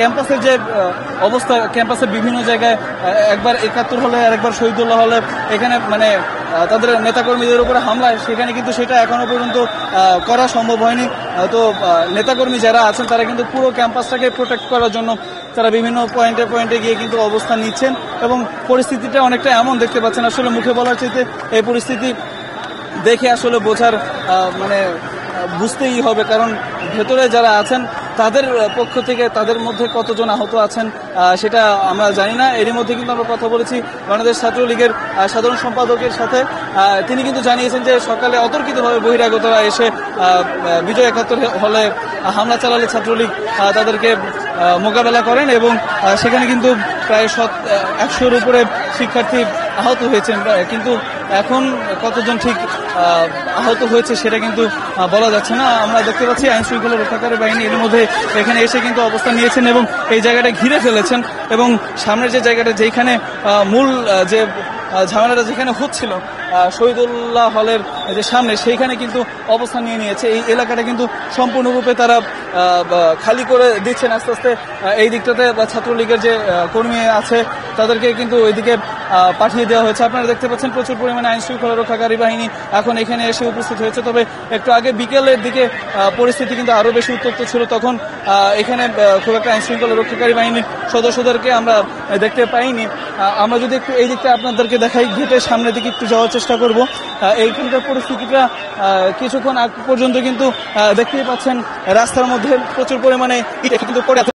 ক্যাম্পাসের যে অবস্থা, ক্যাম্পাসের বিভিন্ন জায়গায় একবার ৭১ হলে আর একবার শহীদুল্লাহ হলে এখানে মানে তাদের নেতাকর্মীদের উপরে হামলায় সেখানে কিন্তু সেটা এখনো পর্যন্ত করা সম্ভব হয়নি। তো নেতাকর্মী যারা আছেন তারা কিন্তু পুরো ক্যাম্পাসটাকে প্রোটেক্ট করার জন্য তারা বিভিন্ন পয়েন্টে পয়েন্টে গিয়ে কিন্তু অবস্থান নিচ্ছেন এবং পরিস্থিতিটা অনেকটা এমন দেখতে পাচ্ছেন, আসলে মুখে বলার চাইতে এই পরিস্থিতি দেখে আসলে বোঝার মানে বুঝতেই হবে, কারণ ভেতরে যারা আছেন তাদের পক্ষ থেকে তাদের মধ্যে কতজন আহত আছেন সেটা আমরা জানি না। এরই মধ্যে কিন্তু আমরা কথা বলেছি বাংলাদেশ ছাত্রলীগের সাধারণ সম্পাদকের সাথে। তিনি কিন্তু জানিয়েছেন যে সকালে অতর্কিতভাবে বহিরাগতরা এসে বিজয় ৭১ হলে হামলা চালালে ছাত্রলীগ তাদেরকে মোকাবেলা করেন এবং সেখানে কিন্তু প্রায় ১০০-র উপরে শিক্ষার্থী আহত হয়েছেন, কিন্তু এখন কতজন ঠিক আহত হয়েছে সেটা কিন্তু বলা যাচ্ছে না। আমরা দেখতে পাচ্ছি আইন শৃঙ্খলা রক্ষাকারী বাহিনী এর মধ্যে এখানে এসে কিন্তু অবস্থান নিয়েছেন এবং এই জায়গাটা ঘিরে ফেলেছেন এবং সামনের যে জায়গাটা যেখানে মূল যে ঝামেলাটা যেখানে হচ্ছিল শহীদুল্লাহ হলের যে সামনে, সেইখানে কিন্তু অবস্থান নিয়ে নিয়েছে। এই এলাকাটা কিন্তু সম্পূর্ণরূপে তারা খালি করে দিচ্ছেন আস্তে আস্তে। এই দিকটাতে ছাত্রলীগের যে কর্মী আছে তাদেরকে কিন্তু ওইদিকে পাঠিয়ে দেওয়া হয়েছে। আপনারা দেখতে পাচ্ছেন প্রচুর পরিমাণে আইন শৃঙ্খলা রক্ষাকারী বাহিনী এখন এখানে এসে উপস্থিত হয়েছে। তবে একটু আগে বিকেলের দিকে পরিস্থিতি কিন্তু আরো বেশি উত্তপ্ত ছিল, তখন এখানে খুব একটা আইন শৃঙ্খলা রক্ষাকারী বাহিনীর সদস্যদেরকে আমরা দেখতে পাইনি। আমরা যদি একটু এই দিকটা আপনাদেরকে দেখাই, গেটের সামনের দিকে একটু যাওয়ার চেষ্টা করব। এইখানকার পরিস্থিতিটা কিছুক্ষণ আগ পর্যন্ত কিন্তু দেখতেই পাচ্ছেন রাস্তার মধ্যে প্রচুর পরিমাণে ইট কিন্তু পড়ে আছে।